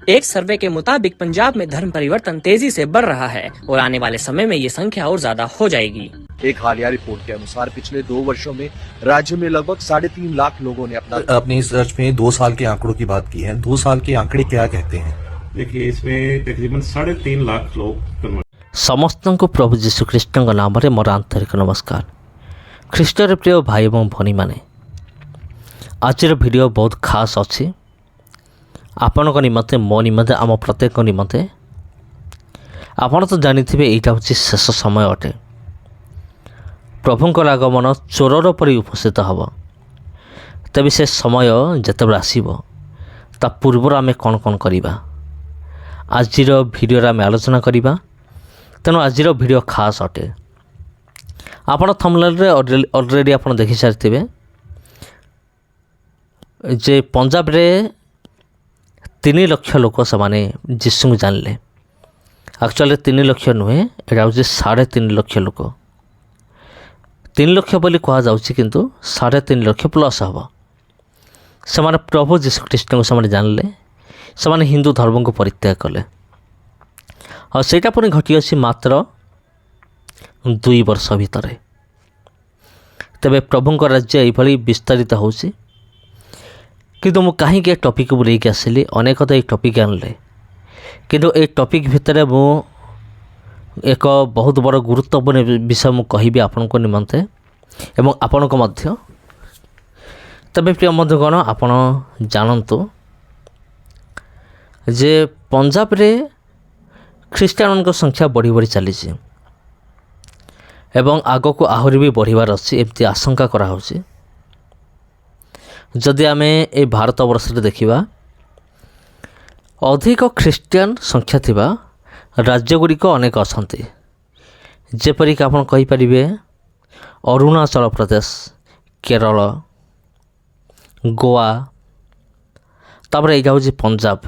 एक सर्वे के मुताबिक पंजाब में धर्म परिवर्तन तेजी से बढ़ रहा है और आने वाले समय में ये संख्या और ज्यादा हो जाएगी। एक हालिया रिपोर्ट के अनुसार पिछले 2 वर्षों में राज्य में लगभग 3.5 लाख लोगों ने अपनी इस सर्च में 2 साल के आंकड़ों की बात की है। 2 साल के आंकड़े क्या कहते हैं? देखिए, इसमें तकरीबन 3.5 लाख लोग। समस्त को प्रभु जीशुख्रीष्ट नाम मोर आंतरिक नमस्कार। ख्रीष्टर प्रिय भाई और भनी मैंने आज वीडियो बहुत खास अच्छी आपण निमते मो निमते आम प्रत्येक निमते। आपण तो जानी यहाँ हूँ शेष समय अटे। प्रभुंकर आगमन चोरर परि उपस्थित हम। तेज से समय जिते आसब ता पूर्वर आम कौन कौन करवा आज भिडियो आम आलोचना करवा। तेणु आज भिडियो खास अटे। आपण थंबनेल ऑलरेडी आप देखी सारी जे पंजाब रे 3 लाख लोक से जीशु को जानले। एक्चुअली 3 लाख नुहे, यहाँ हूँ 3.5 लाख लोक। 3 लाख बोली कहुच्छे किंतु 3.5 लाख प्लस हम से प्रभु जीशुख्रीष्ट को से जानले। से हिंदू धर्म को परित्याग कले और सेटा पुणी घटी अच्छी मात्र 2 वर्ष भितर। तेबे प्रभुंक राज्य ये विस्तारित होची किंतु मु कहीं टॉपिक को लेके आसिली। अनेक तो ये टॉपिक आनले किंतु ये टॉपिक भितर मु एक बहुत बड़ गुरुत्वपूर्ण विषय मु कहिबी आपण को निमंते एवं आपण को मध्य। तबे प्रिय बंधुगण, आपण जानतु जे पंजाब रे ख्रीष्टान संख्या बढ़ी बढ़ी चली एवं आग को आहरी भी बढ़िबार अच्छी एमती आशंका करा होची। जदि आमे ए भारत वर्ष देखिबा अधिक ख्रीष्टियान संख्या थिबा राज्यगुड़िक अनेक अछंती। जेपरिक आपण कहि परिबे अरुणाचल प्रदेश, केरल, गोवा, तापर एटा होची पंजाब,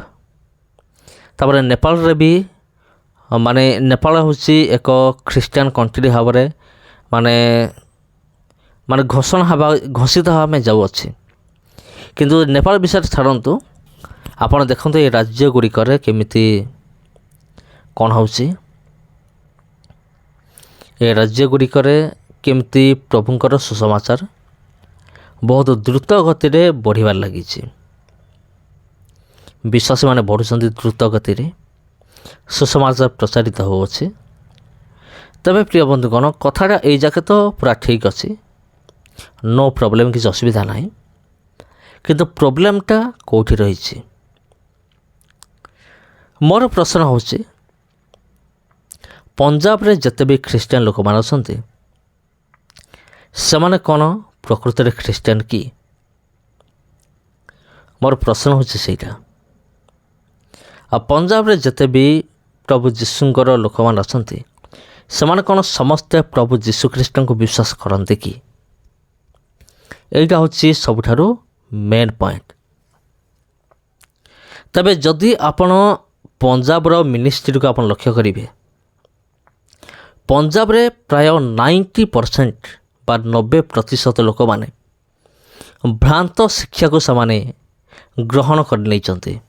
तापर नेपाल रे भी माने नेपाल होची एक ख्रीष्टियान कंट्री भाव माने घोषणा हवा घोषित हवा में जाऊ अच्छी। किंतु नेपाल विषय छाड़ू आपण देखते ये राज्य गुड़िक केमिति कौन होची। ये राज्य गुड़िक केमिति प्रभुंकर सुसमाचार बहुत द्रुत गति रे बढ़िबार लगी। विश्वासी माने बढ़ुछंती द्रुत गति रे, सुसमाचार प्रचारित होची। तबे प्रिय बंधुगण, कथाटा ये जाके तो पूरा ठीक अच्छी, नो प्रॉब्लम, किसी असुविधा नहीं। किंतु प्रॉब्लमटा कोठी रही। मोर प्रश्न होची पंजाब रे जते भी ख्रीष्टियान लोक मान अछंती सेमाने कोन प्रकृत रे ख्रीष्टियान की? मोर प्रश्न होची सेटा। आ पंजाब रे जते भी प्रभु जीशुंकर लोक मान अछंती सेमाने कोन समस्त प्रभु जीशुख्रीष्ट को विश्वास करते कि? एटा होची सबुठारो मेन पॉइंट। तबे जदि आपण पंजाब रो मिनिस्ट्री को आपण लक्ष्य करिवे, पंजाब रे प्राय 90% बा 90% लोक माने भ्रांत शिक्षा को समाने ग्रहण कर नै चंती।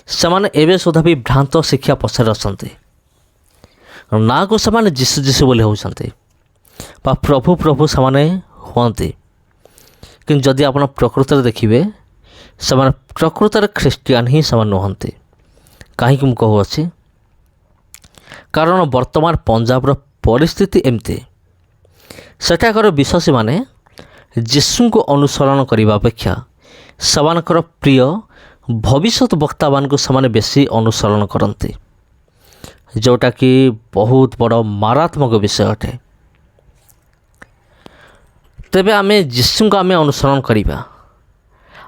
समाने एबे सुधा भी भ्रांत शिक्षा पछर अछंती। ना को समाने जीसु जीसु बोले होछंती बा प्रभु प्रभु समाने होंती। कि जदि आप प्रकृत देखिए से प्रकृत ख्रीष्टियान ही से नुहंती। कहीं मुझे कहूँगी कारण वर्तमान पंजाब परिस्थिति एमती सेठाकर विश्वासी माने जीशु को अनुसरण करने अपेक्षा सेमानकर प्रिय भविष्यत वक्ता मान को समाने बेसी अनुसरण करती, जोटा कि बहुत बड़ मारात्मक विषय अटे। तेबे आमे जीशु को आमे अनुसरण करिबा,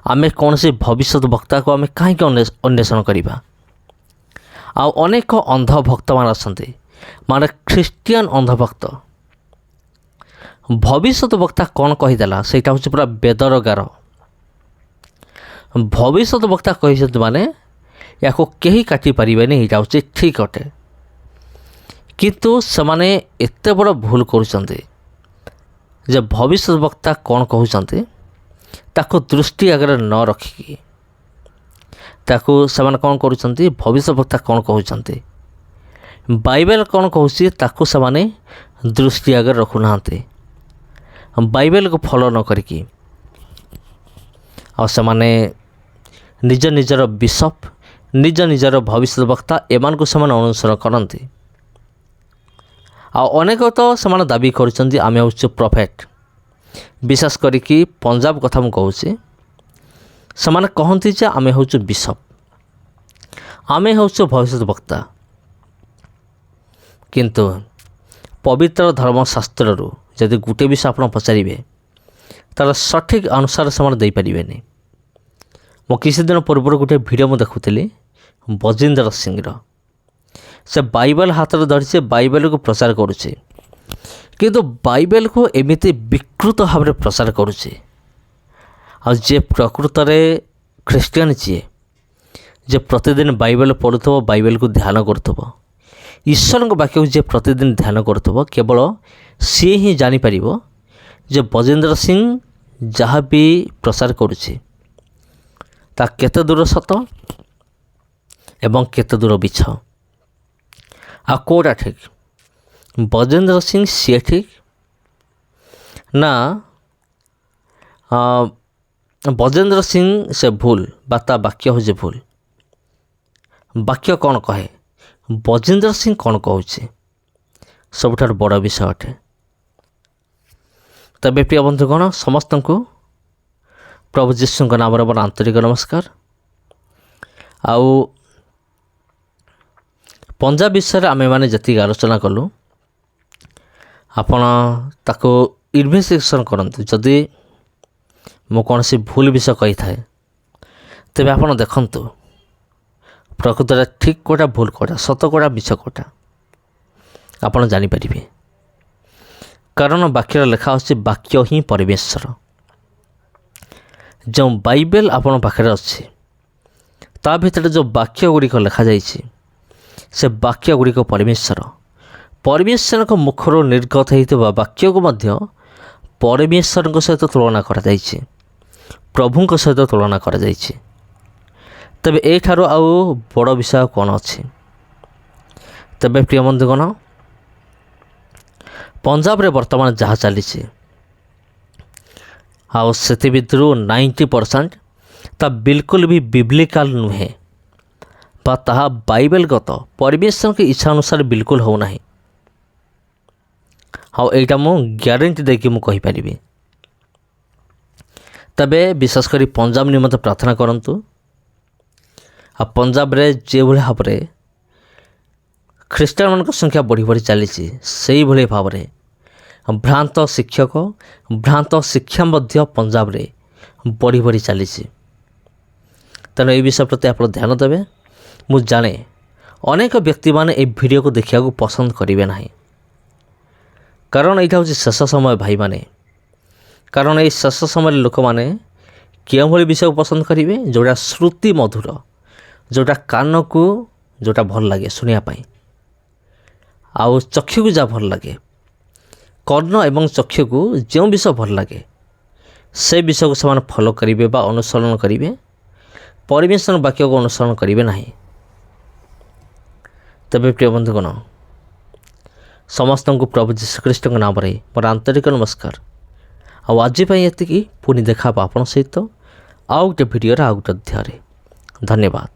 आमे कौन से भविष्य वक्ता को आमे कहीं अन्वेषण करिबा? आ अनेक अंध भक्त मान आसंती, माने ख्रीष्टियान अंध भक्त। भविष्य वक्ता कौन कहीदेला सेटा हूँ पूरा बेदर गार। भविष्य वक्ता कही माने या कहीं काटी पारिबेनी, यहाँ हूँ ठीक अटे। किंतु सेमाने एते बड़ भूल करुचंती जे भविष्य वक्ता कौन कहते ताको दृष्टि आगे न रखिकी ତାକୁ ସେମାନେ କ'ଣ କରୁଛନ୍ତି, ଭବିଷ୍ୟବକ୍ତା କ'ଣ କହୁଛନ୍ତି, ବାଇବେଲ କ'ଣ କହୁଛି ତାକୁ ସେମାନେ ଦୃଷ୍ଟି ଆଗରେ ରଖୁନାହାନ୍ତି। ବାଇବେଲକୁ ଫଲୋ ନ କରିକି ଆଉ ସେମାନେ ନିଜ ନିଜର ବିଶପ୍, ନିଜ ନିଜର ଭବିଷ୍ୟବକ୍ତା ଏମାନଙ୍କୁ ସେମାନେ ଅନୁସରଣ କରନ୍ତି। ଆଉ ଅନେକ ତ ସେମାନେ ଦାବି କରୁଛନ୍ତି ଆମେ ହେଉଛୁ ପ୍ରଫେଟ୍। ବିଶେଷ କରିକି ପଞ୍ଜାବ କଥା ମୁଁ କହୁଛି, ସେମାନେ କହନ୍ତି ଯେ ଆମେ ହେଉଛୁ ବିଶପ୍, ଆମେ ହେଉଛୁ ଭବିଷ୍ୟବକ୍ତା। କିନ୍ତୁ ପବିତ୍ର ଧର୍ମଶାସ୍ତ୍ରରୁ ଯଦି ଗୋଟିଏ ବିଷୟ ଆପଣ ପଚାରିବେ ତା'ର ସଠିକ୍ ଅନୁସାର ସେମାନେ ଦେଇପାରିବେନି। ମୁଁ କିଛି ଦିନ ପୂର୍ବରୁ ଗୋଟିଏ ଭିଡ଼ିଓ ମୁଁ ଦେଖୁଥିଲି ବଜିନ୍ଦର ସିଂର। ସେ ବାଇବେଲ ହାତରେ ଧରିଛି, ବାଇବେଲକୁ ପ୍ରଚାର କରୁଛି, କିନ୍ତୁ ବାଇବେଲକୁ ଏମିତି ବିକୃତ ଭାବରେ ପ୍ରଚାର କରୁଛି। ଆଉ ଯିଏ ପ୍ରକୃତରେ ଖ୍ରୀଷ୍ଟିଆନ, ଯିଏ ପ୍ରତିଦିନ ବାଇବେଲ ପଢ଼ୁଥିବ, ବାଇବେଲକୁ ଧ୍ୟାନ କରୁଥିବ, ଈଶ୍ୱରଙ୍କ ବାକ୍ୟକୁ ଯିଏ ପ୍ରତିଦିନ ଧ୍ୟାନ କରୁଥିବ, କେବଳ ସିଏ ହିଁ ଜାଣିପାରିବ ଯେ ବଜିନ୍ଦର ସିଂ ଯାହା ବି ପ୍ରଚାର କରୁଛି ତା କେତେ ଦୂର ସତ ଏବଂ କେତେ ଦୂର ମିଛ, ଆଉ କେଉଁଟା ଠିକ୍। ବଜିନ୍ଦର ସିଂ ସିଏ ଠିକ୍ ନା ବଜେନ୍ଦ୍ର ସିଂ ସେ ଭୁଲ ବା ତା ବାକ୍ୟ ହେଉଛି ଭୁଲ। ବାକ୍ୟ କ'ଣ କହେ, ବଜେନ୍ଦ୍ର ସିଂ କ'ଣ କହୁଛି, ସବୁଠାରୁ ବଡ଼ ବିଷୟ ଅଟେ। ତେବେ ପ୍ରିୟ ବନ୍ଧୁଗଣ, ସମସ୍ତଙ୍କୁ ପ୍ରଭୁ ଯୀଶୁଙ୍କ ନାମରେ ମୋର ଆନ୍ତରିକ ନମସ୍କାର। ଆଉ ପଞ୍ଜାବ ବିଷୟରେ ଆମେମାନେ ଯେତିକି ଆଲୋଚନା କଲୁ, ଆପଣ ତାକୁ ଇନଭେଷ୍ଟିଗେସନ୍ କରନ୍ତୁ। ଯଦି ମୁଁ କୌଣସି ଭୁଲ ବିଷୟ କହିଥାଏ ତେବେ ଆପଣ ଦେଖନ୍ତୁ ପ୍ରକୃତରେ ଠିକ୍ କେଉଁଟା, ଭୁଲ କେଉଁଟା, ସତ କେଉଁଟା, ମିଛ କେଉଁଟା ଆପଣ ଜାଣିପାରିବେ। କାରଣ ବାକ୍ୟରେ ଲେଖା ଅଛି ବାକ୍ୟ ହିଁ ପରମେଶ୍ୱର। ଯେଉଁ ବାଇବେଲ ଆପଣଙ୍କ ପାଖରେ ଅଛି ତା ଭିତରେ ଯେଉଁ ବାକ୍ୟ ଗୁଡ଼ିକ ଲେଖାଯାଇଛି ସେ ବାକ୍ୟ ଗୁଡ଼ିକ ପରମେଶ୍ୱରଙ୍କ ମୁଖରୁ ନିର୍ଗତ ହୋଇଥିବା ବାକ୍ୟକୁ ମଧ୍ୟ ପରମେଶ୍ୱରଙ୍କ ସହିତ ତୁଳନା କରାଯାଇଛି, ପ୍ରଭୁଙ୍କ ସହିତ ତୁଳନା କରାଯାଇଛି। ତେବେ ଏଇଠାରୁ ଆଉ ବଡ଼ ବିଷୟ କ'ଣ ଅଛି? ତେବେ ପ୍ରିୟ ବନ୍ଧୁଗଣ, ପଞ୍ଜାବରେ ବର୍ତ୍ତମାନ ଯାହା ଚାଲିଛି ଆଉ ସେଥିଭିତରୁ 90% ତା ବିଲକୁଲ ବି ବିବ୍ଲିକାଲ ନୁହେଁ ବା ତାହା ବାଇବେଲଗତ ପରମେଶ୍ୱରଙ୍କ ଇଚ୍ଛା ଅନୁସାରେ ବିଲକୁଲ ହେଉନାହିଁ। ଆଉ ଏଇଟା ମୁଁ ଗ୍ୟାରେଣ୍ଟି ଦେଇକି ମୁଁ କହିପାରିବି। ତେବେ ବିଶେଷ କରି ପଞ୍ଜାବ ନିମନ୍ତେ ପ୍ରାର୍ଥନା କରନ୍ତୁ। ଆଉ ପଞ୍ଜାବରେ ଯେଉଁଭଳି ଭାବରେ ଖ୍ରୀଷ୍ଟିଆନମାନଙ୍କ ସଂଖ୍ୟା ବଢ଼ି ବଢ଼ି ଚାଲିଛି, ସେଇଭଳି ଭାବରେ ଭ୍ରାନ୍ତ ଶିକ୍ଷକ, ଭ୍ରାନ୍ତ ଶିକ୍ଷା ମଧ୍ୟ ପଞ୍ଜାବରେ ବଢ଼ି ବଢ଼ି ଚାଲିଛି। ତେଣୁ ଏହି ବିଷୟ ପ୍ରତି ଆପଣ ଧ୍ୟାନ ଦେବେ। ମୁଁ ଜାଣେ ଅନେକ ବ୍ୟକ୍ତିମାନେ ଏହି ଭିଡ଼ିଓକୁ ଦେଖିବାକୁ ପସନ୍ଦ କରିବେ ନାହିଁ, କାରଣ ଏଇଟା ହେଉଛି ଶେଷ ସମୟ ଭାଇମାନେ। କାରଣ ଏହି ଶେଷ ସମୟରେ ଲୋକମାନେ କେଉଁଭଳି ବିଷୟକୁ ପସନ୍ଦ କରିବେ, ଯେଉଁଟା ଶ୍ରୁତି ମଧୁର, ଯେଉଁଟା କାନକୁ ଯେଉଁଟା ଭଲ ଲାଗେ ଶୁଣିବା ପାଇଁ, ଆଉ ଚକ୍ଷୁକୁ ଯାହା ଭଲ ଲାଗେ, କର୍ଣ୍ଣ ଏବଂ ଚକ୍ଷୁକୁ ଯେଉଁ ବିଷୟ ଭଲ ଲାଗେ ସେ ବିଷୟକୁ ସେମାନେ ଫଲୋ କରିବେ ବା ଅନୁସରଣ କରିବେ, ପରମେଶ୍ୱର ବାକ୍ୟକୁ ଅନୁସରଣ କରିବେ ନାହିଁ। ତେବେ ପ୍ରିୟ ବନ୍ଧୁଗଣ, ସମସ୍ତଙ୍କୁ ପ୍ରଭୁ ଯୀଶୁଖ୍ରୀଷ୍ଟଙ୍କ ନାମରେ ମୋର ଆନ୍ତରିକ ନମସ୍କାର। ଆଉ ଆଜି ପାଇଁ ଏତିକି। ପୁଣି ଦେଖା ହେବା ଆପଣଙ୍କ ସହିତ ଆଉ ଗୋଟେ ଭିଡ଼ିଓରେ, ଆଉ ଗୋଟେ ଅଧ୍ୟାୟରେ। ଧନ୍ୟବାଦ।